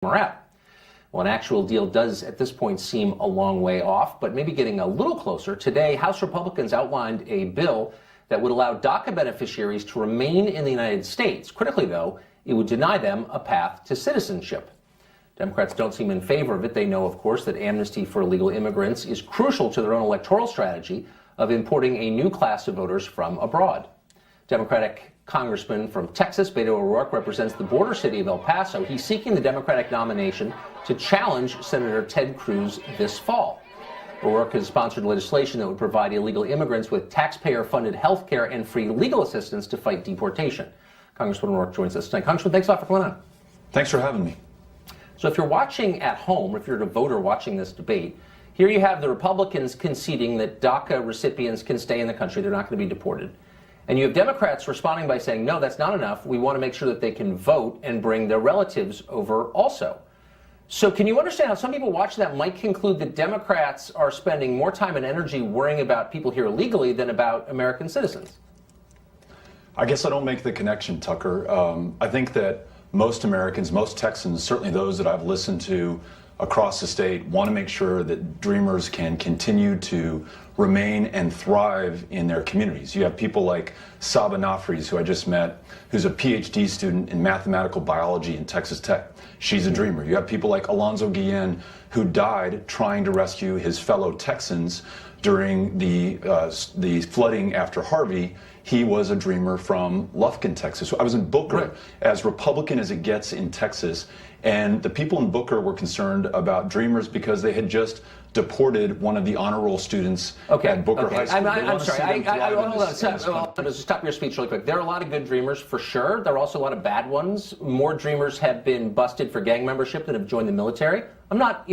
are out. Well, an actual deal does at this point seem a long way off, but maybe getting a little closer. Today, House Republicans outlined a bill that would allow DACA beneficiaries to remain in the United States. Critically, though, it would deny them a path to citizenship. Democrats don't seem in favor of it. They know, of course, that amnesty for illegal immigrants is crucial to their own electoral strategy of importing a new class of voters from abroad. Democratic Congressman from Texas, Beto O'Rourke, represents the border city of El Paso. He's seeking the Democratic nomination to challenge Senator Ted Cruz this fall. O'Rourke has sponsored legislation that would provide illegal immigrants with taxpayer-funded health care and free legal assistance to fight deportation. Congressman O'Rourke joins us tonight. Congressman, thanks a lot for coming on. Thanks for having me. So if you're watching at home, or if you're a voter watching this debate, here you have the Republicans conceding that DACA recipients can stay in the country. They're not going to be deported. And you have Democrats responding by saying, no, that's not enough. We want to make sure that they can vote and bring their relatives over also. So can you understand how some people watching that might conclude that Democrats are spending more time and energy worrying about people here illegally than about American citizens? I guess I don't make the connection, Tucker. I think that most Americans, most Texans, certainly those that I've listened to across the state, want to make sure that Dreamers can continue to remain and thrive in their communities. You have people like Saba Nafries, who I just met, who's a PhD student in mathematical biology in Texas Tech. She's a Dreamer. You have people like Alonzo Guillen, who died trying to rescue his fellow Texans during the flooding after Harvey. He was a Dreamer from Lufkin, Texas. I was in Booker, right, as Republican as it gets in Texas, and the people in Booker were concerned about Dreamers because they had just deported one of the honor roll students at Booker High School. I'm sorry. Hold on. Just stop your speech really quick. There are a lot of good Dreamers for sure. There are also a lot of bad ones. More Dreamers have been busted for gang membership than have joined the military. I'm not,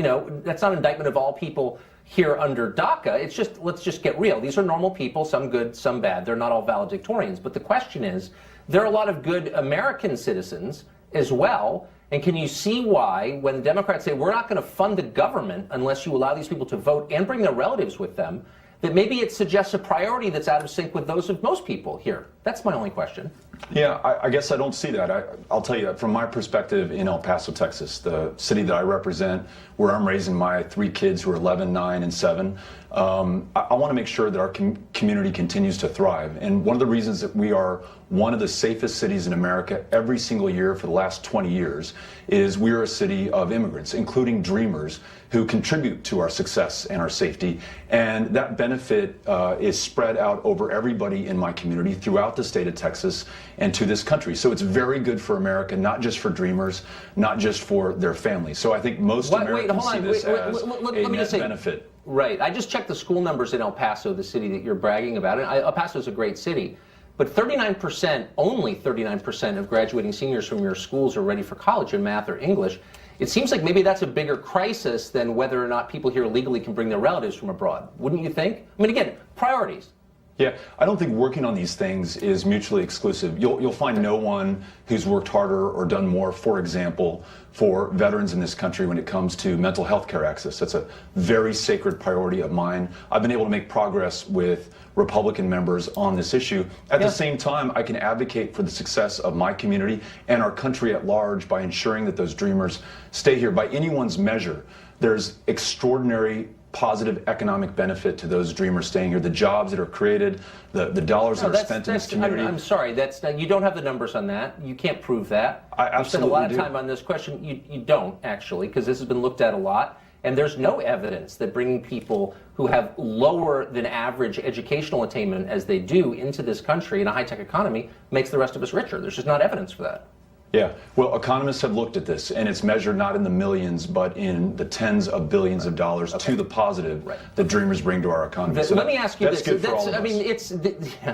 that's not an indictment of all people here under DACA. It's just, let's just get real. These are normal people, some good, some bad. They're not all valedictorians. But the question is, there are a lot of good American citizens as well. And can you see why, when the Democrats say we're not going to fund the government unless you allow these people to vote and bring their relatives with them, that maybe it suggests a priority that's out of sync with those of most people here? That's my only question. Yeah, I guess I don't see that. I'll tell you, from my perspective in El Paso, Texas, the city that I represent, where I'm raising my 3 kids who are 11, 9, and 7, I want to make sure that our community continues to thrive. And one of the reasons that we are one of the safest cities in America every single year for the last 20 years is we're a city of immigrants, including Dreamers, who contribute to our success and our safety. And that benefit is spread out over everybody in my community throughout the state of Texas and to this country. So it's very good for America, not just for Dreamers, not just for their families. So I think most Americans see this as a net benefit. Right. I just checked the school numbers in El Paso, the city that you're bragging about. And El Paso is a great city. But 39%, only 39% of graduating seniors from your schools are ready for college in math or English. It seems like maybe that's a bigger crisis than whether or not people here illegally can bring their relatives from abroad. Wouldn't you think? I mean, again, priorities. Yeah, I don't think working on these things is mutually exclusive. You'll find no one who's worked harder or done more, for example, for veterans in this country when it comes to mental health care access. That's a very sacred priority of mine. I've been able to make progress with Republican members on this issue. At the same time, I can advocate for the success of my community and our country at large by ensuring that those Dreamers stay here. By anyone's measure, there's extraordinary positive economic benefit to those Dreamers staying here. The jobs that are created, the dollars that are spent in this community. I'm sorry, you don't have the numbers on that. You can't prove that. I absolutely do. You spent a lot of time on this question. You don't, actually, because this has been looked at a lot. And there's no evidence that bringing people who have lower than average educational attainment as they do into this country in a high-tech economy makes the rest of us richer. There's just not evidence for that. Yeah, well, economists have looked at this, and it's measured not in the millions, but in the tens of billions of dollars to the positive that Dreamers bring to our economy. So let me ask you this. Good for all of us. I mean,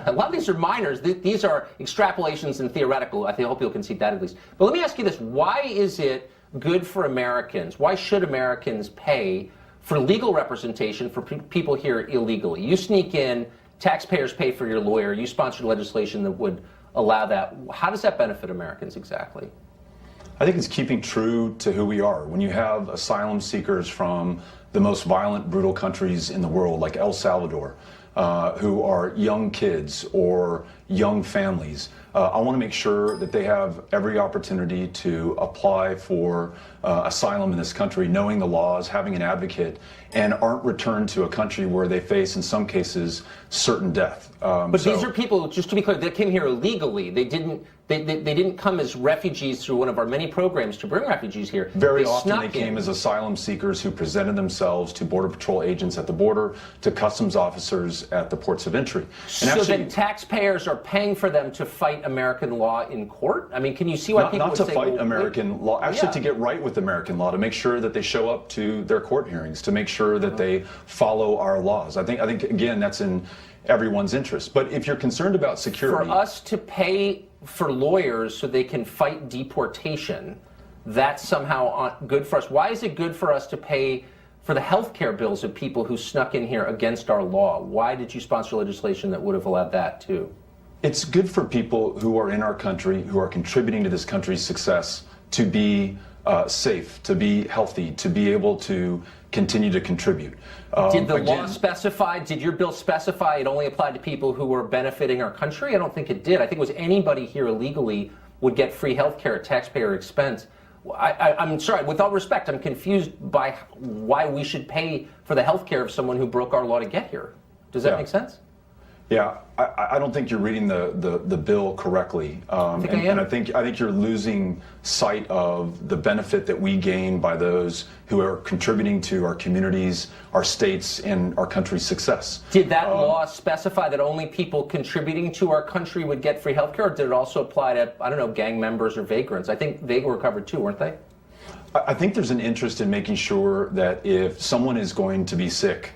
a lot of these are minors. These are extrapolations and theoretical. I hope you'll concede that at least. But let me ask you this. Why is it good for Americans? Why should Americans pay for legal representation for people here illegally? You sneak in, taxpayers pay for your lawyer, you sponsored legislation that would allow that. How does that benefit Americans exactly? I think it's keeping true to who we are. When you have asylum seekers from the most violent, brutal countries in the world, like El Salvador, who are young kids or young families, I want to make sure that they have every opportunity to apply for asylum in this country, knowing the laws, having an advocate, and aren't returned to a country where they face, in some cases, certain death. But these are people, just to be clear, that came here illegally. They didn't come as refugees through one of our many programs to bring refugees here. Very often they came as asylum seekers who presented themselves to Border Patrol agents at the border, to customs officers at the ports of entry. And so then taxpayers are paying for them to fight American law in court? I mean, can you see why people would say... Not to fight American law, actually to get right with American law, to make sure that they show up to their court hearings, to make sure that they follow our laws. I think again, that's in everyone's interest. But if you're concerned about security... For us to pay for lawyers so they can fight deportation, that's somehow good for us. Why is it good for us to pay for the health care bills of people who snuck in here against our law? Why did you sponsor legislation that would have allowed that too? It's good for people who are in our country, who are contributing to this country's success, to be safe, to be healthy, to be able to continue to contribute. Did the law specify, did your bill specify it only applied to people who were benefiting our country? I don't think it did. I think it was anybody here illegally would get free health care at taxpayer expense. I'm sorry, with all respect, I'm confused by why we should pay for the health care of someone who broke our law to get here. Does that make sense? Yeah, I don't think you're reading the bill correctly, and I think you're losing sight of the benefit that we gain by those who are contributing to our communities, our states, and our country's success. Did that law specify that only people contributing to our country would get free health care, or did it also apply to, I don't know, gang members or vagrants? I think they were covered too, weren't they? I think there's an interest in making sure that if someone is going to be sick,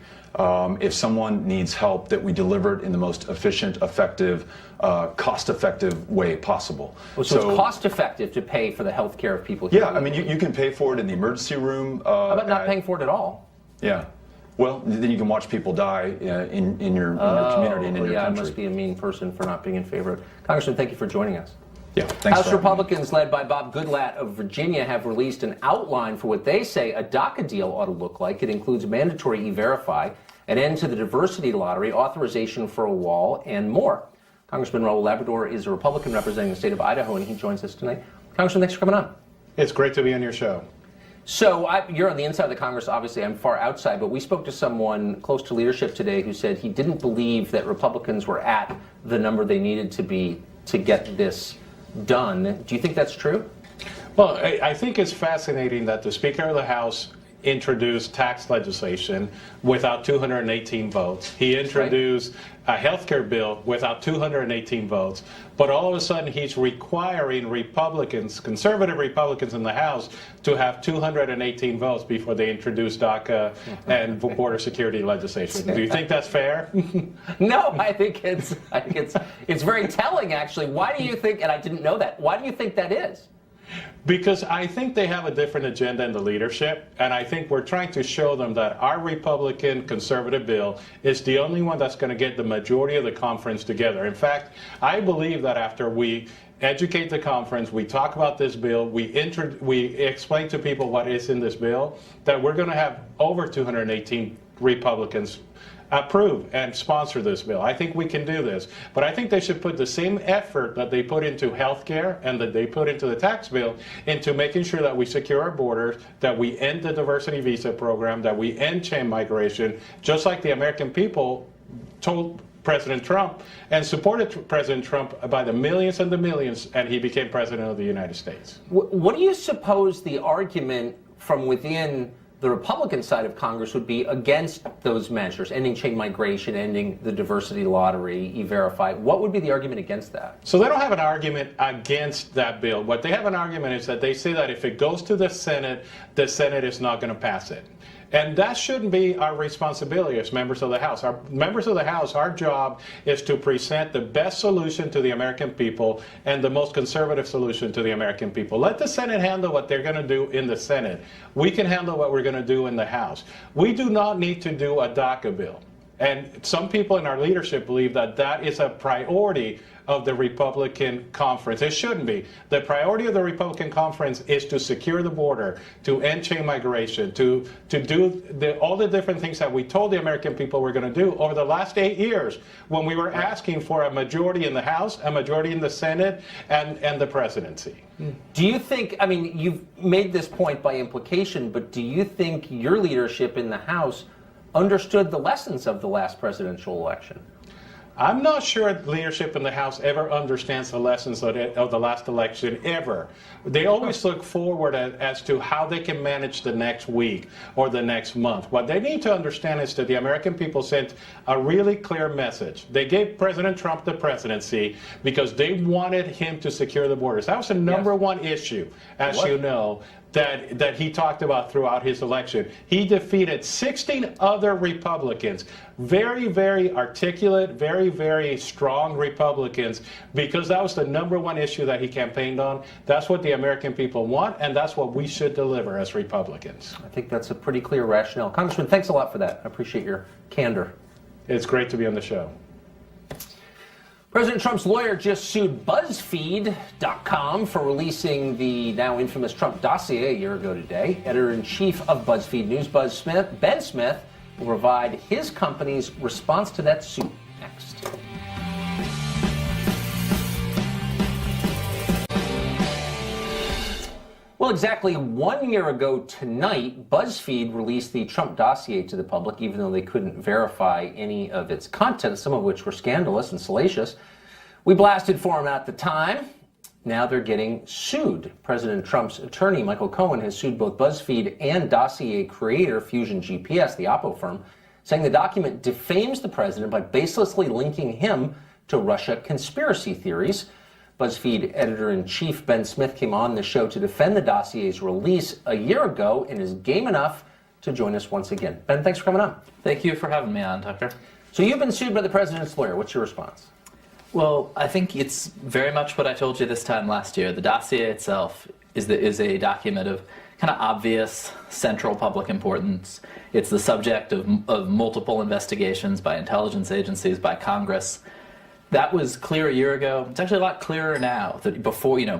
if someone needs help, that we deliver it in the most efficient, effective, cost-effective way possible. So it's cost-effective to pay for the health care of people here. Yeah, I mean, you can pay for it in the emergency room. How about not paying for it at all? Yeah. Well, then you can watch people die in your community and in your country. I must be a mean person for not being in favor of it. Congressman, thank you for joining us. Yeah, thanks. House Republicans, led by Bob Goodlatte of Virginia, have released an outline for what they say a DACA deal ought to look like. It includes mandatory E-Verify, an end to the diversity lottery, authorization for a wall, and more. Congressman Raul Labrador is a Republican representing the state of Idaho, and he joins us tonight. Congressman, thanks for coming on. It's great to be on your show. So you're on the inside of the Congress, obviously. I'm far outside, but we spoke to someone close to leadership today who said he didn't believe that Republicans were at the number they needed to be to get this done. Do you think that's true? Well, I think it's fascinating that the Speaker of the House introduced tax legislation without 218 votes. He introduced a health care bill without 218 votes. But all of a sudden, he's requiring Republicans, conservative Republicans in the House, to have 218 votes before they introduce DACA and border security legislation. Do you think that's fair? No, I think it's very telling, actually. Why do you think, and I didn't know that, why do you think that is? Because I think they have a different agenda in the leadership, and I think we're trying to show them that our Republican conservative bill is the only one that's going to get the majority of the conference together. In fact, I believe that after we educate the conference, we talk about this bill, we explain to people what is in this bill, that we're going to have over 218 Republicans approve and sponsor this bill. I think we can do this. But I think they should put the same effort that they put into health care and that they put into the tax bill into making sure that we secure our borders, that we end the diversity visa program, that we end chain migration, just like the American people told President Trump and supported President Trump by the millions and the millions, and he became president of the United States. What do you suppose the argument from within the Republican side of Congress would be against those measures, ending chain migration, ending the diversity lottery, E-Verify? What would be the argument against that? So they don't have an argument against that bill. What they have an argument is that they say that if it goes to the Senate is not going to pass it. And that shouldn't be our responsibility as members of the House. Our members of the House, our job is to present the best solution to the American people and the most conservative solution to the American people. Let the Senate handle what they're going to do in the Senate. We can handle what we're going to do in the House. We do not need to do a DACA bill. And some people in our leadership believe that that is a priority of the Republican conference. It shouldn't be. The priority of the Republican conference is to secure the border, to end chain migration, to do all the different things that we told the American people we're going to do over the last 8 years when we were asking for a majority in the House, a majority in the Senate, and the presidency. Do you think, I mean, you've made this point by implication, but do you think your leadership in the House understood the lessons of the last presidential election? I'm not sure leadership in the House ever understands the lessons of the last election, ever. They always look forward as to how they can manage the next week or the next month. What they need to understand is that the American people sent a really clear message. They gave President Trump the presidency because they wanted him to secure the borders. That was the number one issue, as you know, that he talked about throughout his election. He defeated 16 other Republicans, very, very articulate, very, very strong Republicans, because that was the number one issue that he campaigned on. That's what the American people want, and that's what we should deliver as Republicans. I think that's a pretty clear rationale. Congressman, thanks a lot for that. I appreciate your candor. It's great to be on the show. President Trump's lawyer just sued BuzzFeed.com for releasing the now infamous Trump dossier a year ago today. Editor-in-chief of BuzzFeed News, Ben Smith, will provide his company's response to that suit next. Well, exactly 1 year ago tonight, BuzzFeed released the Trump dossier to the public, even though they couldn't verify any of its content, some of which were scandalous and salacious. We blasted for them at the time. Now they're getting sued. President Trump's attorney, Michael Cohen, has sued both BuzzFeed and dossier creator Fusion GPS, the Oppo firm, saying the document defames the president by baselessly linking him to Russia conspiracy theories. BuzzFeed editor-in-chief Ben Smith came on the show to defend the dossier's release a year ago and is game enough to join us once again. Ben, thanks for coming on. Thank you for having me on, Tucker. So you've been sued by the president's lawyer. What's your response? Well, I think it's very much what I told you this time last year. The dossier itself is a document of kind of obvious central public importance. It's the subject of multiple investigations by intelligence agencies, by Congress. That was clear a year ago. It's actually a lot clearer now that before we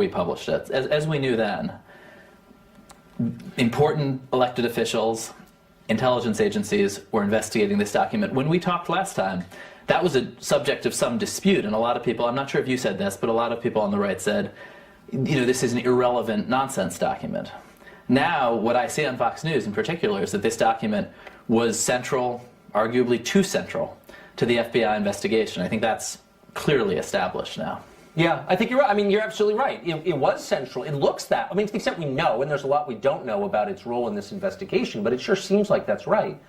published it, as we knew then. Important elected officials, intelligence agencies were investigating this document. When we talked last time, that was a subject of some dispute, and a lot of people, I'm not sure if you said this, but a lot of people on the right said, this is an irrelevant nonsense document. Now, what I see on Fox News in particular is that this document was central, arguably too central, to the FBI investigation. I think that's clearly established now. Yeah, I think you're right. I mean, you're absolutely right. It was central. It looks that. I mean, to the extent we know, and there's a lot we don't know about its role in this investigation, but it sure seems like that's right.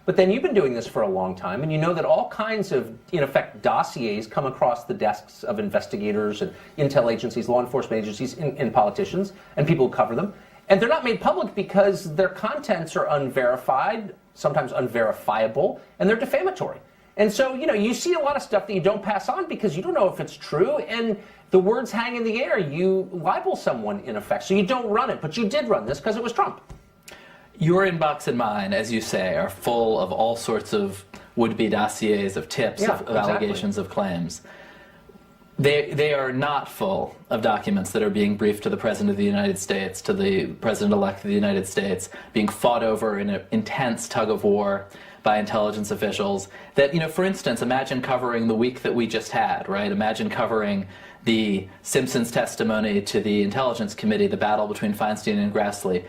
But then you've been doing this for a long time, and you know that all kinds of, in effect, dossiers come across the desks of investigators and intel agencies, law enforcement agencies, and politicians, and people who cover them. And they're not made public because their contents are unverified, sometimes unverifiable, and they're defamatory. And so, you see a lot of stuff that you don't pass on because you don't know if it's true, and the words hang in the air. You libel someone, in effect, so you don't run it. But you did run this because it was Trump. Your inbox and mine, as you say, are full of all sorts of would-be dossiers, of tips, of allegations, of claims. They are not full of documents that are being briefed to the President of the United States, to the President-elect of the United States, being fought over in an intense tug-of-war by intelligence officials. That, for instance, imagine covering the week that we just had, right? Imagine covering the Simpsons testimony to the Intelligence Committee, the battle between Feinstein and Grassley,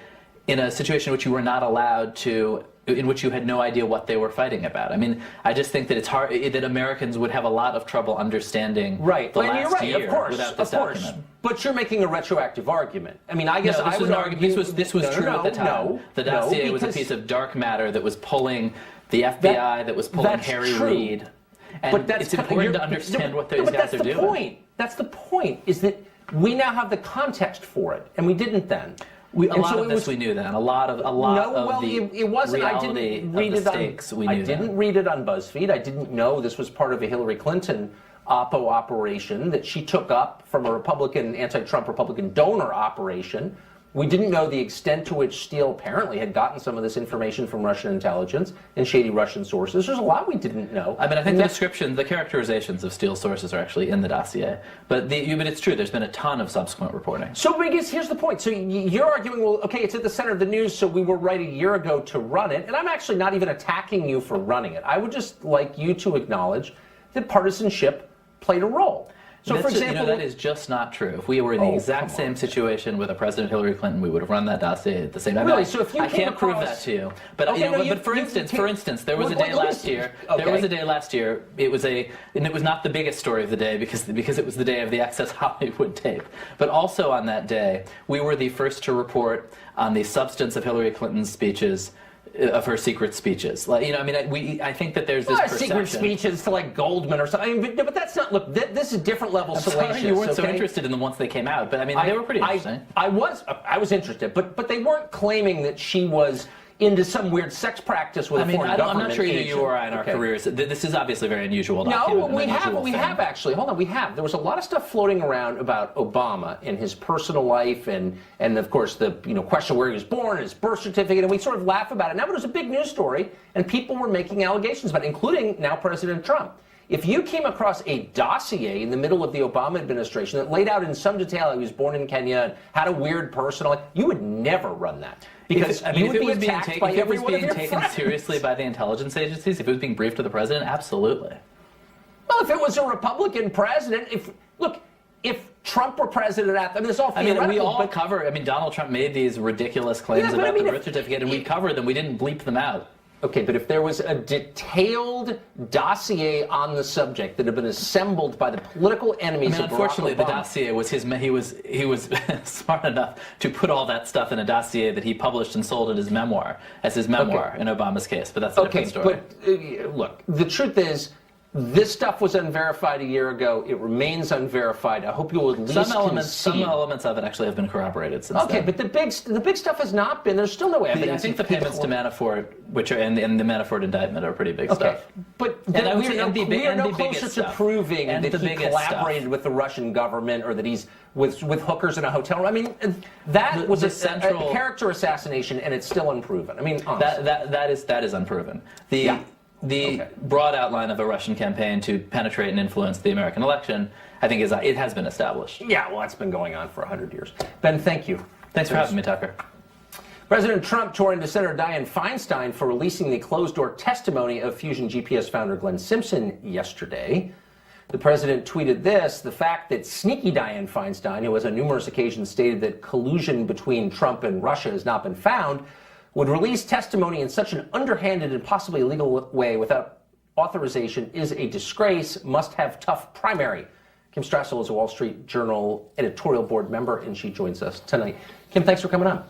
in a situation in which you were not allowed to, in which you had no idea what they were fighting about. I mean, I just think that it's hard, that Americans would have a lot of trouble understanding the last year without this document. But you're making a retroactive argument. I mean, I guess I would argue... This was true at the time. The dossier was a piece of dark matter that was pulling the FBI, that was pulling Harry Reid. And it's important to understand what those guys are doing. That's the point, is that we now have the context for it, and we didn't then. A lot of this we knew then. A lot of it wasn't. I didn't read it read it on BuzzFeed. I didn't know this was part of a Hillary Clinton Oppo operation that she took up from a Republican, anti-Trump Republican donor operation. We didn't know the extent to which Steele apparently had gotten some of this information from Russian intelligence and shady Russian sources. There's a lot we didn't know. I mean, I think the description, the characterizations of Steele's sources are actually in the dossier. But it's true, there's been a ton of subsequent reporting. So, I guess here's the point. So you're arguing, well, okay, it's at the center of the news, so we were right a year ago to run it. And I'm actually not even attacking you for running it. I would just like you to acknowledge that partisanship played a role. So, for example, that is just not true. If we were in the exact same situation with a President Hillary Clinton, we would have run that dossier at the same time. Really? So if you I can't prove that to you. But but for instance, there was a day last year. There was a day last year. It was not the biggest story of the day because it was the day of the Access Hollywood tape. But also on that day, we were the first to report on the substance of Hillary Clinton's speeches. Of her secret speeches, I think that there's this perception. Secret speeches to like Goldman or something. But that's not. Look, this is different level salacious. You weren't so interested in them once they came out, but they were pretty interesting. I was interested, but they weren't claiming that she was into some weird sex practice with a foreign government. I'm not sure either you or I in our careers. This is obviously very unusual. No, we have actually. Hold on, we have. There was a lot of stuff floating around about Obama and his personal life, and of course the question where he was born, his birth certificate, and we sort of laugh about it now. But it was a big news story, and people were making allegations about it, including now President Trump. If you came across a dossier in the middle of the Obama administration that laid out in some detail he was born in Kenya and had a weird personal life, you would never run that. Because you would be attacked by every one of your friends. If it was being taken seriously by the intelligence agencies, if it was being briefed to the president, absolutely. Well, if it was a Republican president, if Trump were president at them, it's all theoretical. We all cover. Donald Trump made these ridiculous claims about the birth certificate, and we covered them. We didn't bleep them out. Okay, but if there was a detailed dossier on the subject that had been assembled by the political enemies of Barack unfortunately, Obama, the dossier was he was smart enough to put all that stuff in a dossier that he published and sold in his memoir, as his memoir in Obama's case. But that's a different story. But look, the truth is, this stuff was unverified a year ago. It remains unverified. I hope you'll at least some elements of it actually have been corroborated since then. Okay, but the big stuff has not been. There's still no evidence. I think the payments to Manafort, which are in the Manafort indictment, are pretty big stuff. But we are no closer to proving that he collaborated with the Russian government or that he's with hookers in a hotel room. That was a character assassination, and it's still unproven. Honestly. That is unproven. The broad outline of a Russian campaign to penetrate and influence the American election, I think, it has been established. Yeah, well, that's been going on for 100 years. Ben, thank you. Thanks for having me, Tucker. President Trump tore into Senator Dianne Feinstein for releasing the closed-door testimony of Fusion GPS founder Glenn Simpson yesterday. The president tweeted this: the fact that sneaky Dianne Feinstein, who has on numerous occasions stated that collusion between Trump and Russia has not been found, would release testimony in such an underhanded and possibly illegal way without authorization is a disgrace, must have tough primary. Kim Strassel is a Wall Street Journal editorial board member, and she joins us tonight. Kim, thanks for coming on.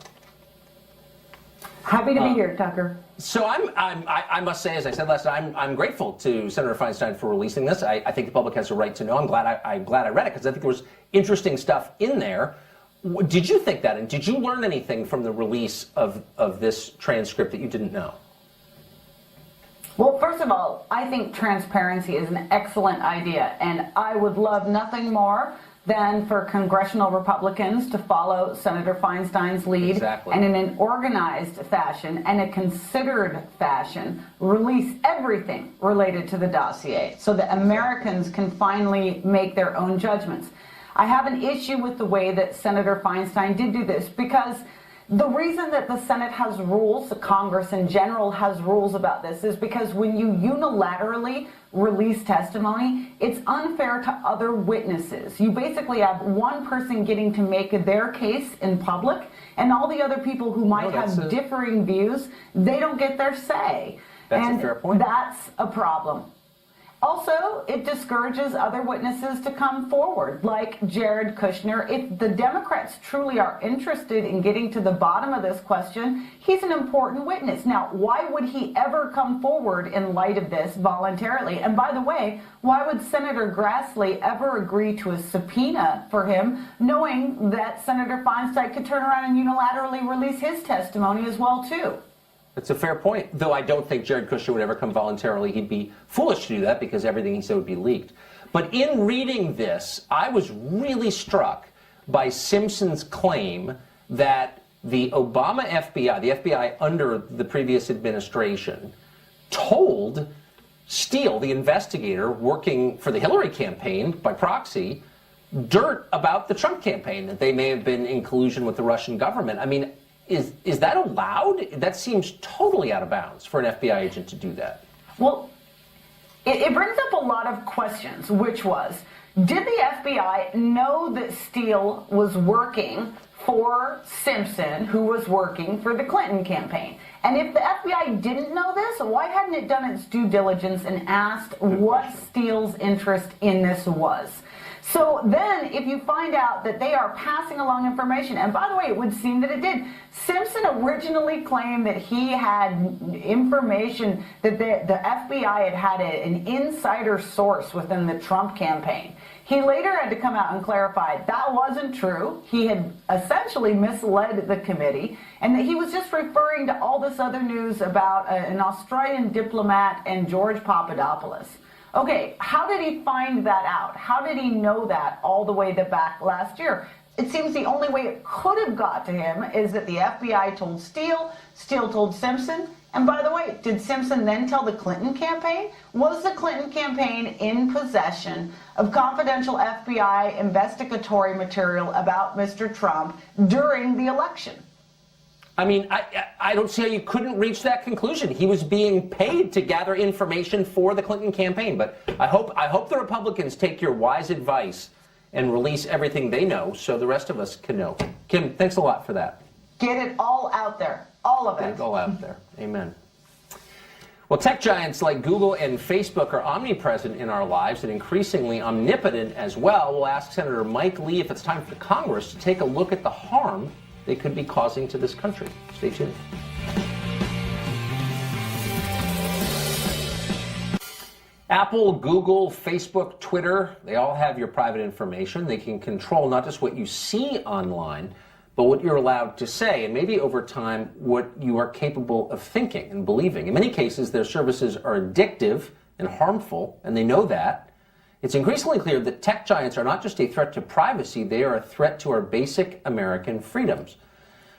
Happy to be here, Tucker. So I must say, as I said last time, I'm grateful to Senator Feinstein for releasing this. I think the public has a right to know. I'm glad I read it because I think there was interesting stuff in there. Did you think that, and did you learn anything from the release of this transcript that you didn't know? Well, first of all, I think transparency is an excellent idea, and I would love nothing more than for congressional Republicans to follow Senator Feinstein's lead and in an organized fashion and a considered fashion release everything related to the dossier so that Americans can finally make their own judgments. I have an issue with the way that Senator Feinstein did do this because the reason that the Senate has rules, the Congress in general has rules about this, is because when you unilaterally release testimony, it's unfair to other witnesses. You basically have one person getting to make their case in public, and all the other people who might have differing views, they don't get their say. That's a fair point. That's a problem. Also, it discourages other witnesses to come forward, like Jared Kushner. If the Democrats truly are interested in getting to the bottom of this question, he's an important witness. Now, why would he ever come forward in light of this voluntarily? And by the way, why would Senator Grassley ever agree to a subpoena for him, knowing that Senator Feinstein could turn around and unilaterally release his testimony as well, too? That's a fair point, though I don't think Jared Kushner would ever come voluntarily. He'd be foolish to do that because everything he said would be leaked. But in reading this, I was really struck by Simpson's claim that the Obama FBI, the FBI under the previous administration, told Steele, the investigator working for the Hillary campaign by proxy, dirt about the Trump campaign, that they may have been in collusion with the Russian government. I mean, is that allowed? That seems totally out of bounds for an FBI agent to do that. Well, it brings up a lot of questions, which was, did the FBI know that Steele was working for Simpson, who was working for the Clinton campaign? And if the FBI didn't know this, why hadn't it done its due diligence and asked what Steele's interest in this was? So then, if you find out that they are passing along information, and by the way, it would seem that it did. Simpson originally claimed that he had information that the FBI had an insider source within the Trump campaign. He later had to come out and clarify that wasn't true. He had essentially misled the committee, and that he was just referring to all this other news about an Australian diplomat and George Papadopoulos. Okay, how did he find that out? How did he know that all the way back last year? It seems the only way it could have got to him is that the FBI told Steele, Steele told Simpson, and by the way, did Simpson then tell the Clinton campaign? Was the Clinton campaign in possession of confidential FBI investigatory material about Mr. Trump during the election? I mean, I don't see how you couldn't reach that conclusion. He was being paid to gather information for the Clinton campaign. But I hope the Republicans take your wise advice and release everything they know so the rest of us can know. Kim, thanks a lot for that. Get it all out there. All of it. Get it all out there. Amen. Well, tech giants like Google and Facebook are omnipresent in our lives and increasingly omnipotent as well. We'll ask Senator Mike Lee if it's time for Congress to take a look at the harm they could be causing to this country. Stay tuned. Apple, Google, Facebook, Twitter, they all have your private information. They can control not just what you see online, but what you're allowed to say, and maybe over time, what you are capable of thinking and believing. In many cases, their services are addictive and harmful, and they know that. It's increasingly clear that tech giants are not just a threat to privacy, they are a threat to our basic American freedoms.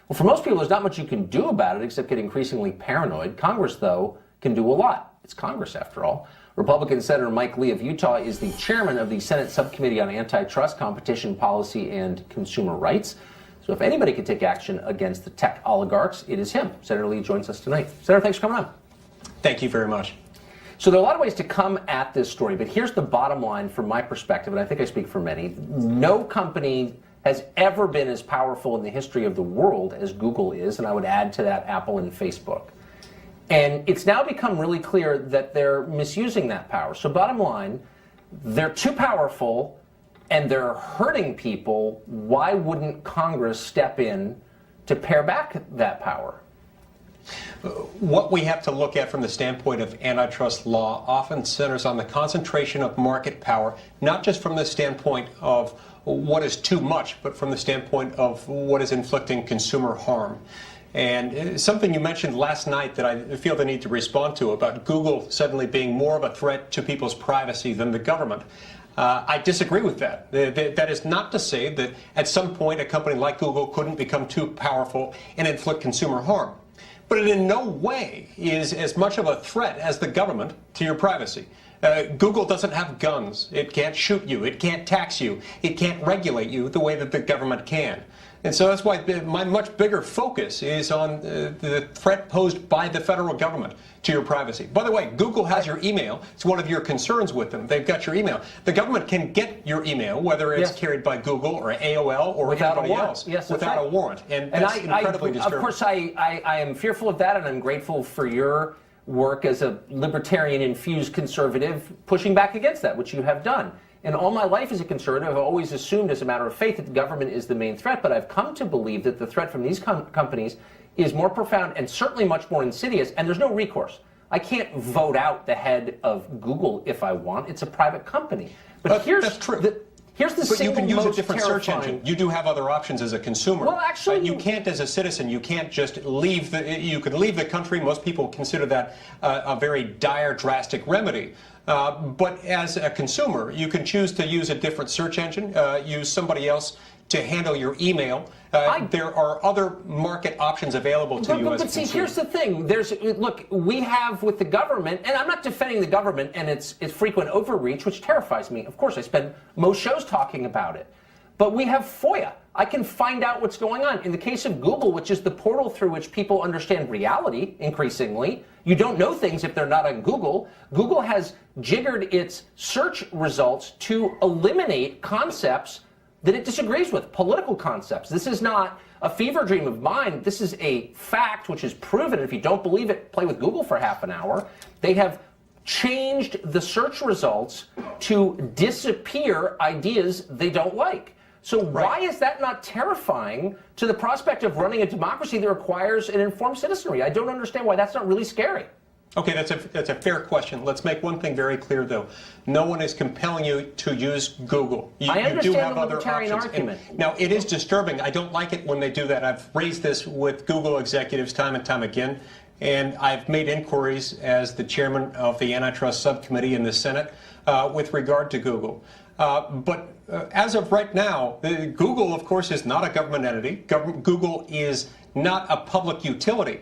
Well, for most people, there's not much you can do about it except get increasingly paranoid. Congress, though, can do a lot. It's Congress, after all. Republican Senator Mike Lee of Utah is the chairman of the Senate Subcommittee on Antitrust, Competition Policy, and Consumer Rights. So if anybody could take action against the tech oligarchs, it is him. Senator Lee joins us tonight. Senator, thanks for coming on. Thank you very much. So there are a lot of ways to come at this story, but here's the bottom line from my perspective, and I think I speak for many. No company has ever been as powerful in the history of the world as Google is, and I would add to that Apple and Facebook. And it's now become really clear that they're misusing that power. So bottom line, they're too powerful and they're hurting people. Why wouldn't Congress step in to pare back that power? What we have to look at from the standpoint of antitrust law often centers on the concentration of market power, not just from the standpoint of what is too much, but from the standpoint of what is inflicting consumer harm. And something you mentioned last night that I feel the need to respond to about Google suddenly being more of a threat to people's privacy than the government. I disagree with that. That is not to say that at some point a company like Google couldn't become too powerful and inflict consumer harm. But it in no way is as much of a threat as the government to your privacy. Google doesn't have guns. It can't shoot you. It can't tax you. It can't regulate you the way that the government can. And so that's why my much bigger focus is on the threat posed by the federal government to your privacy. By the way, Google has your email. It's one of your concerns with them. They've got your email. The government can get your email, whether it's carried by Google or AOL or anybody else, without a warrant. And that's incredibly disturbing. Of course, I am fearful of that, and I'm grateful for your work as a libertarian-infused conservative pushing back against that, which you have done. And all my life as a conservative, I've always assumed as a matter of faith that the government is the main threat, but I've come to believe that the threat from these companies is more profound and certainly much more insidious, and there's no recourse. I can't vote out the head of Google if I want. It's a private company. But that's true. Here's the but you can use a most different search engine. You do have other options as a consumer. Well, actually, you can't as a citizen. You can't just leave you can leave the country. Most people consider that a very dire, drastic remedy. But as a consumer, you can choose to use a different search engine, use somebody else to handle your email. There are other market options available to you as a But see, consumer. here's the thing. Look, we have with the government, and I'm not defending the government and its frequent overreach, which terrifies me. Of course, I spend most shows talking about it. But we have FOIA. I can find out what's going on. In the case of Google, which is the portal through which people understand reality increasingly, you don't know things if they're not on Google. Google has jiggered its search results to eliminate concepts that it disagrees with, political concepts. This is not a fever dream of mine. This is a fact which is proven. If you don't believe it, play with Google for half an hour. They have changed the search results to disappear ideas they don't like. So why is that not terrifying to the prospect of running a democracy that requires an informed citizenry? I don't understand why that's not really scary. Okay, that's a fair question. Let's make one thing very clear, though. No one is compelling you to use Google. I understand do have the other libertarian options. argument. Now, it is disturbing. I don't like it when they do that. I've raised this with Google executives time and time again, and I've made inquiries as the chairman of the antitrust subcommittee in the Senate with regard to Google. But as of right now, Google, of course, is not a government entity. Google is not a public utility.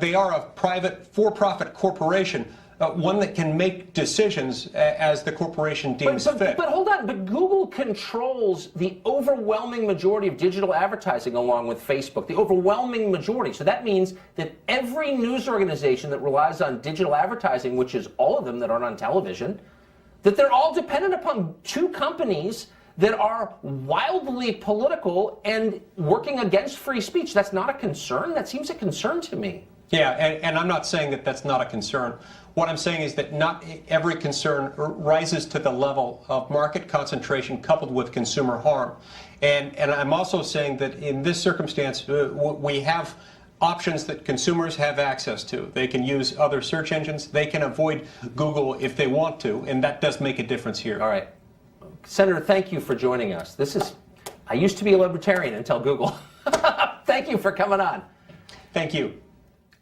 They are a private, for-profit corporation, one that can make decisions as the corporation deems fit. But hold on, but Google controls the overwhelming majority of digital advertising along with Facebook, the overwhelming majority. So that means that every news organization that relies on digital advertising, which is all of them that aren't on television, that they're all dependent upon two companies that are wildly political and working against free speech. That's not a concern? That seems a concern to me. Yeah, and I'm not saying that that's not a concern. What I'm saying is that not every concern rises to the level of market concentration coupled with consumer harm. And I'm also saying that in this circumstance, we have options that consumers have access to. They can use other search engines. They can avoid Google if they want to, and that does make a difference here. All right. Senator, thank you for joining us. I used to be a libertarian until Google. Thank you for coming on. Thank you.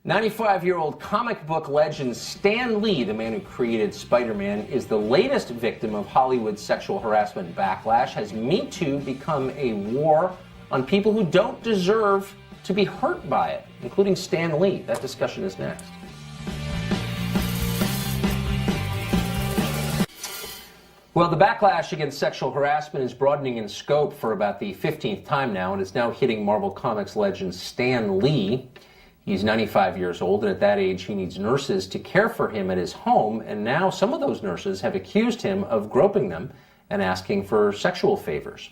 95-year-old comic book legend Stan Lee, the man who created Spider-Man, is the latest victim of Hollywood's sexual harassment backlash. Has Me Too become a war on people who don't deserve to be hurt by it, including Stan Lee? That discussion is next. Well, the backlash against sexual harassment is broadening in scope for about the 15th time now, and it's now hitting Marvel Comics legend Stan Lee. He's 95 years old, and at that age, he needs nurses to care for him at his home, and now some of those nurses have accused him of groping them and asking for sexual favors.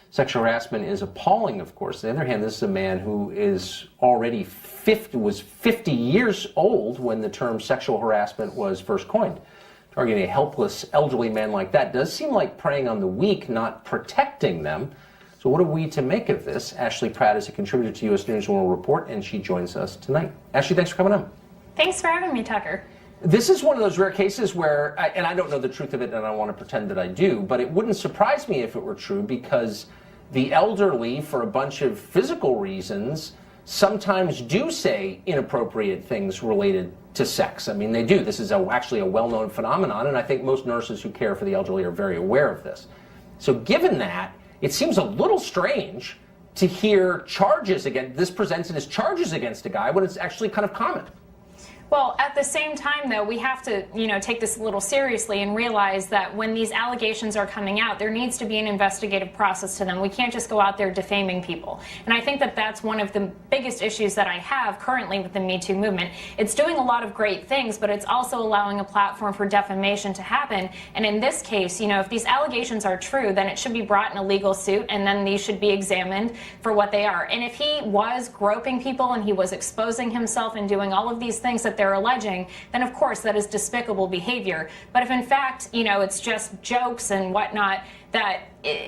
Sexual harassment is appalling, of course. On the other hand, this is a man who is already 50 years old when the term sexual harassment was first coined. Targeting a helpless elderly man like that does seem like preying on the weak, not protecting them. So what are we to make of this? Ashley Pratt is a contributor to U.S. News & World Report, and she joins us tonight. Ashley, thanks for coming on. Thanks for having me, Tucker. This is one of those rare cases where, and I don't know the truth of it, and I don't want to pretend that I do, but it wouldn't surprise me if it were true, because the elderly, for a bunch of physical reasons, sometimes do say inappropriate things related to sex. I mean, they do. This is actually a well-known phenomenon, and I think most nurses who care for the elderly are very aware of this. So given that, it seems a little strange to hear charges against, this presented as charges against a guy when it's actually kind of common. Well, at the same time, though, we have to, take this a little seriously and realize that when these allegations are coming out, there needs to be an investigative process to them. We can't just go out there defaming people. And I think that that's one of the biggest issues that I have currently with the Me Too movement. It's doing a lot of great things, but it's also allowing a platform for defamation to happen. And in this case, if these allegations are true, then it should be brought in a legal suit, and then these should be examined for what they are. And if he was groping people and he was exposing himself and doing all of these things that they're alleging, then of course that is despicable behavior. But if in fact, it's just jokes and whatnot, that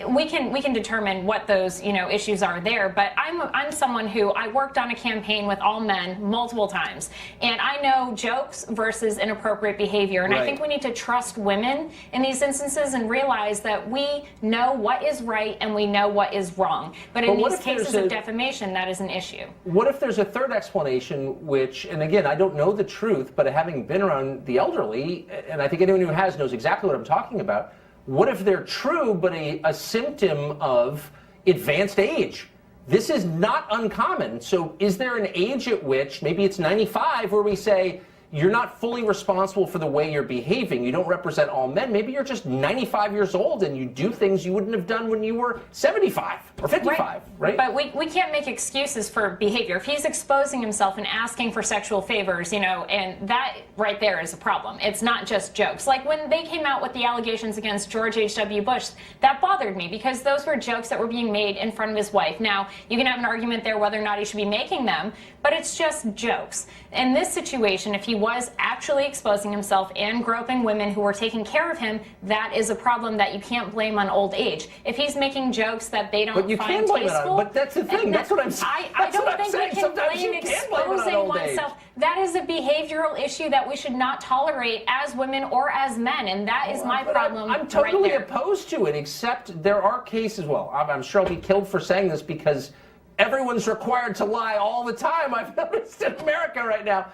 we can determine what those issues are there. But I'm someone who I worked on a campaign with all men multiple times, and I know jokes versus inappropriate behavior. And right. I think we need to trust women in these instances and realize that we know what is right and we know what is wrong. But in these cases of defamation, that is an issue. What if there's a third explanation, which, and again, I don't know the truth, but having been around the elderly, and I think anyone who has knows exactly what I'm talking about. What if they're true, but a symptom of advanced age. This is not uncommon. So is there an age at which, maybe it's 95, where we say, you're not fully responsible for the way you're behaving. You don't represent all men. Maybe you're just 95 years old and you do things you wouldn't have done when you were 75 or 55, right? But we can't make excuses for behavior. If he's exposing himself and asking for sexual favors, and that right there is a problem. It's not just jokes. Like when they came out with the allegations against George H.W. Bush, that bothered me because those were jokes that were being made in front of his wife. Now, you can have an argument there whether or not he should be making them, but it's just jokes. In this situation, if he was actually exposing himself and groping women who were taking care of him, that is a problem that you can't blame on old age. If he's making jokes that they don't But you find can blame tasteful, it on. But that's the thing. That's what I'm saying. I don't think we can blame exposing oneself. That is a behavioral issue that we should not tolerate as women or as men, and that is my problem. I'm totally right there. opposed to it, except there are cases. Well, I'm sure I'll be killed for saying this because everyone's required to lie all the time. I've noticed in America right now.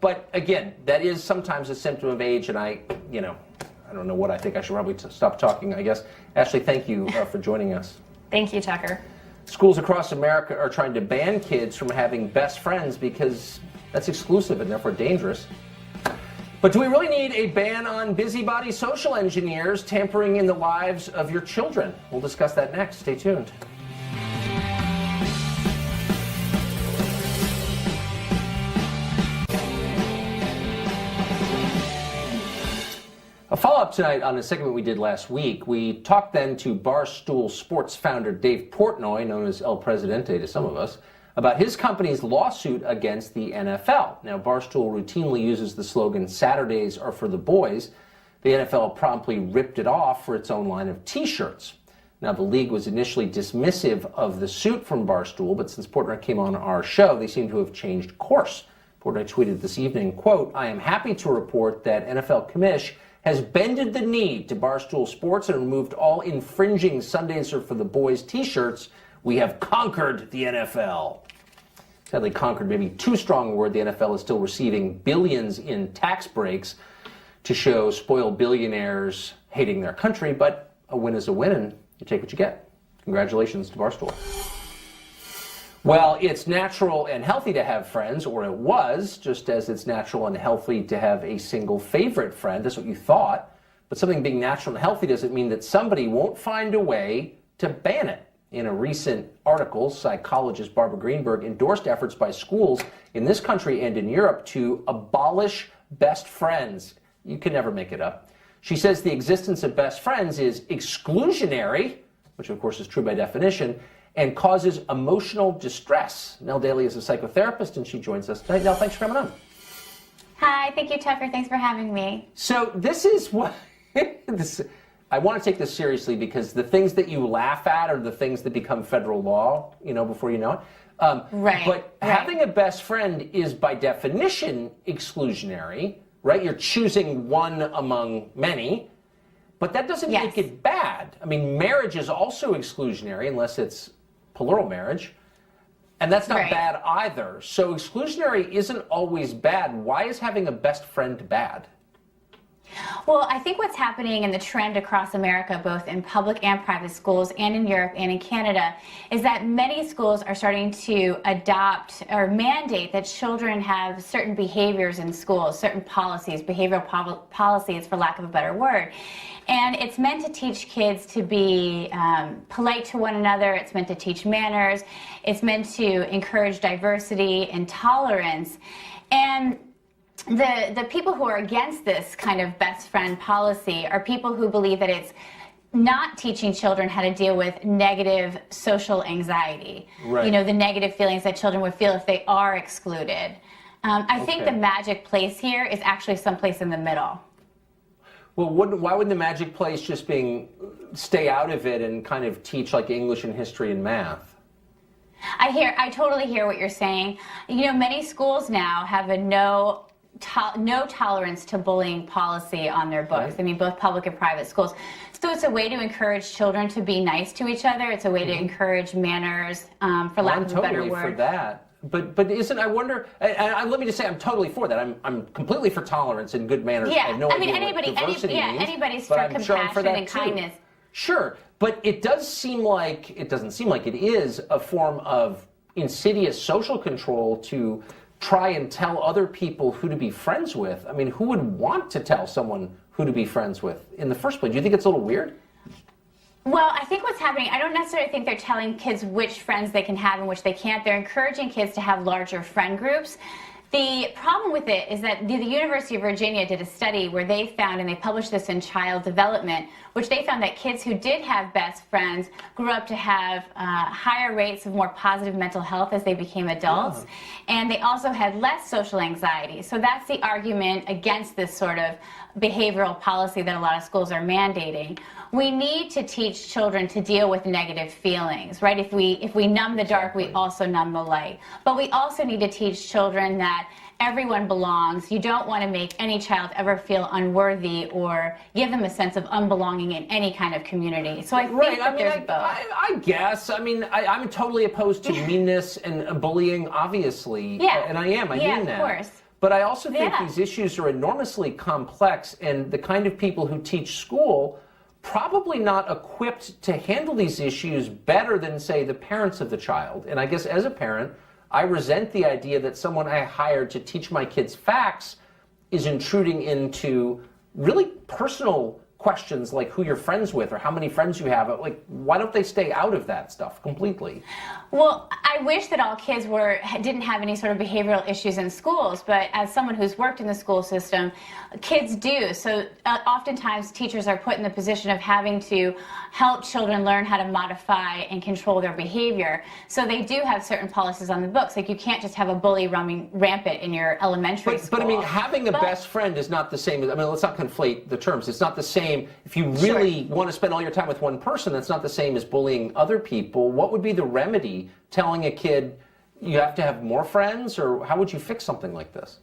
But again, that is sometimes a symptom of age, and I don't know what I think. I should probably stop talking, I guess. Ashley, thank you for joining us. Thank you, Tucker. Schools across America are trying to ban kids from having best friends because that's exclusive and therefore dangerous. But do we really need a ban on busybody social engineers tampering in the lives of your children? We'll discuss that next. Stay tuned. A follow-up tonight on a segment we did last week. We talked then to Barstool Sports founder Dave Portnoy, known as El Presidente to some of us, about his company's lawsuit against the NFL. Now, Barstool routinely uses the slogan, "Saturdays are for the boys." The NFL promptly ripped it off for its own line of T-shirts. Now, the league was initially dismissive of the suit from Barstool, but since Portnoy came on our show, they seem to have changed course. Portnoy tweeted this evening, quote, "I am happy to report that NFL Commish has bended the knee to Barstool Sports and removed all infringing Sundays are for the boys T-shirts. We have conquered the NFL." Sadly, conquered maybe too strong a word. The NFL is still receiving billions in tax breaks to show spoiled billionaires hating their country, but a win is a win, and you take what you get. Congratulations to Barstool. Well, it's natural and healthy to have friends, or it was, just as it's natural and healthy to have a single favorite friend. That's what you thought. But something being natural and healthy doesn't mean that somebody won't find a way to ban it. In a recent article, psychologist Barbara Greenberg endorsed efforts by schools in this country and in Europe to abolish best friends. You can never make it up. She says the existence of best friends is exclusionary, which of course is true by definition, and causes emotional distress. Nell Daly is a psychotherapist, and she joins us tonight. Nell, thanks for coming on. Hi, thank you, Tucker. Thanks for having me. So this is what... I want to take this seriously because the things that you laugh at are the things that become federal law, before you know it. Right. But having a best friend is by definition exclusionary, right? You're choosing one among many, but that doesn't make it bad. I mean, marriage is also exclusionary unless it's plural marriage, and that's not bad either. So exclusionary isn't always bad. Why is having a best friend bad? Well, I think what's happening in the trend across America, both in public and private schools and in Europe and in Canada, is that many schools are starting to adopt or mandate that children have certain behaviors in schools, certain policies, behavioral policies, for lack of a better word. And it's meant to teach kids to be polite to one another. It's meant to teach manners. It's meant to encourage diversity and tolerance. And the people who are against this kind of best friend policy are people who believe that it's not teaching children how to deal with negative social anxiety. Right. The negative feelings that children would feel if they are excluded. I think the magic place here is actually someplace in the middle. Well, why wouldn't the magic place just stay out of it and kind of teach like English and history and math? I totally hear what you're saying. Many schools now have a no tolerance to bullying policy on their books. Right. I mean, both public and private schools. So it's a way to encourage children to be nice to each other. It's a way to encourage manners, for lack of a better word. I'm totally for that. But isn't, I wonder, and let me just say, I'm totally for that. I'm completely for tolerance and good manners. Yeah, I have no idea what diversity means, anybody's but for I'm sure I'm for compassion that and too. kindness. Sure, but it doesn't seem like it is a form of insidious social control to try and tell other people who to be friends with. I mean, who would want to tell someone who to be friends with in the first place? Do you think it's a little weird? Well, I think what's happening, I don't necessarily think they're telling kids which friends they can have and which they can't. They're encouraging kids to have larger friend groups. The problem with it is that the University of Virginia did a study where they found, and they published this in Child Development, which they found that kids who did have best friends grew up to have higher rates of more positive mental health as they became adults. And they also had less social anxiety. So that's the argument against this sort of behavioral policy that a lot of schools are mandating. We need to teach children to deal with negative feelings, right? If we numb the dark, we also numb the light. But we also need to teach children that everyone belongs. You don't want to make any child ever feel unworthy or give them a sense of unbelonging in any kind of community. So I think that there's both. I guess. I mean, I'm totally opposed to meanness and bullying, obviously. Yeah. And I mean that. Of course. But I also think these issues are enormously complex, and the kind of people who teach school probably not equipped to handle these issues better than, say, the parents of the child. And I guess as a parent, I resent the idea that someone I hired to teach my kids facts is intruding into really personal questions like who you're friends with or how many friends you have. Like, why don't they stay out of that stuff completely? Well, I wish that all kids didn't have any sort of behavioral issues in schools, but as someone who's worked in the school system, kids do. So oftentimes teachers are put in the position of having to help children learn how to modify and control their behavior. So they do have certain policies on the books. Like, you can't just have a bully running rampant in your elementary school. But I mean, having a best friend is not the same as, I mean, let's not conflate the terms. It's not the same. If you really want to spend all your time with one person, that's not the same as bullying other people. What would be the remedy? Telling a kid you have to have more friends, or how would you fix something like this?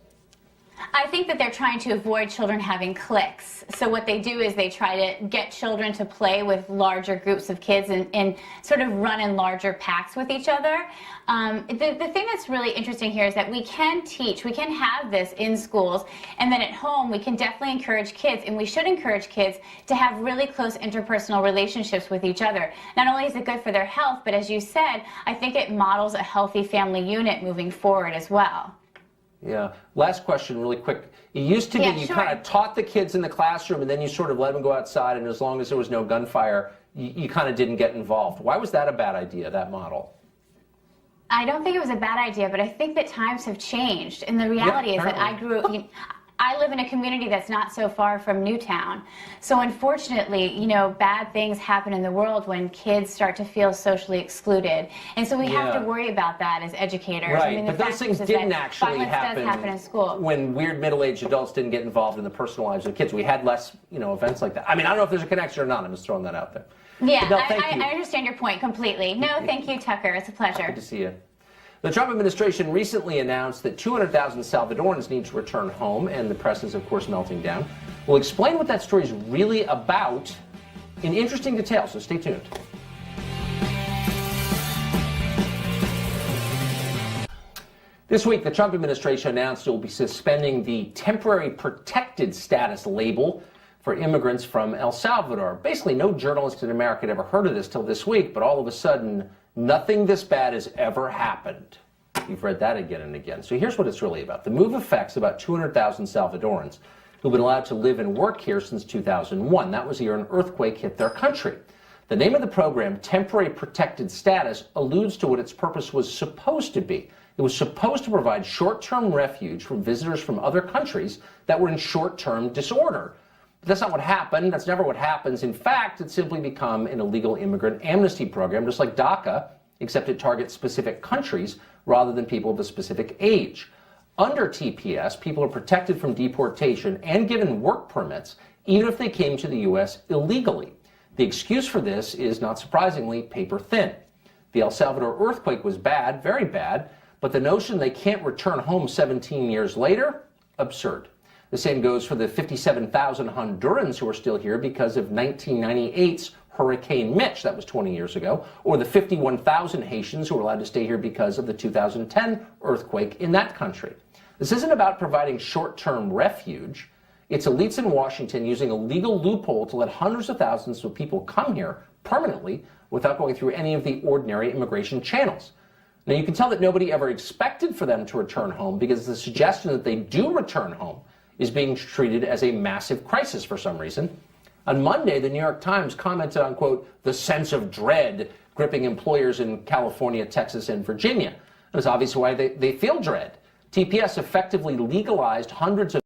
I think that they're trying to avoid children having cliques. So what they do is they try to get children to play with larger groups of kids and sort of run in larger packs with each other. The thing that's really interesting here is that we can have this in schools, and then at home we can definitely encourage kids, and we should encourage kids to have really close interpersonal relationships with each other. Not only is it good for their health, but as you said, I think it models a healthy family unit moving forward as well. Yeah. Last question, really quick. It used to be you kind of taught the kids in the classroom, and then you sort of let them go outside, and as long as there was no gunfire, you kind of didn't get involved. Why was that a bad idea, that model? I don't think it was a bad idea, but I think that times have changed. And the reality is that I live in a community that's not so far from Newtown. So unfortunately, bad things happen in the world when kids start to feel socially excluded. And so we have to worry about that as educators. Right, I mean, but those things didn't actually happen in school. When weird middle-aged adults didn't get involved in the personal lives of kids. We had less, events like that. I mean, I don't know if there's a connection or not. I'm just throwing that out there. Yeah, no, I understand your point completely. No, thank you, Tucker. It's a pleasure. Good to see you. The Trump administration recently announced that 200,000 Salvadorans need to return home, and the press is, of course, melting down. We'll explain what that story is really about in interesting detail, so stay tuned. This week, the Trump administration announced it will be suspending the temporary protected status label for immigrants from El Salvador. Basically, no journalist in America had ever heard of this till this week, but all of a sudden, nothing this bad has ever happened. You've read that again and again. So here's what it's really about. The move affects about 200,000 Salvadorans who've been allowed to live and work here since 2001. That was the year an earthquake hit their country. The name of the program, Temporary Protected Status, alludes to what its purpose was supposed to be. It was supposed to provide short-term refuge from visitors from other countries that were in short-term disorder. But that's not what happened. That's never what happens. In fact, it's simply become an illegal immigrant amnesty program, just like DACA, except it targets specific countries rather than people of a specific age. Under TPS, people are protected from deportation and given work permits, even if they came to the U.S. illegally. The excuse for this is, not surprisingly, paper thin. The El Salvador earthquake was bad, very bad, but the notion they can't return home 17 years later, absurd. The same goes for the 57,000 Hondurans who are still here because of 1998's Hurricane Mitch, that was 20 years ago, or the 51,000 Haitians who were allowed to stay here because of the 2010 earthquake in that country. This isn't about providing short-term refuge. It's elites in Washington using a legal loophole to let hundreds of thousands of people come here permanently without going through any of the ordinary immigration channels. Now, you can tell that nobody ever expected for them to return home because the suggestion that they do return home is being treated as a massive crisis for some reason. On Monday, the New York Times commented on, quote, the sense of dread gripping employers in California, Texas, and Virginia. It was obvious why they feel dread. TPS effectively legalized hundreds of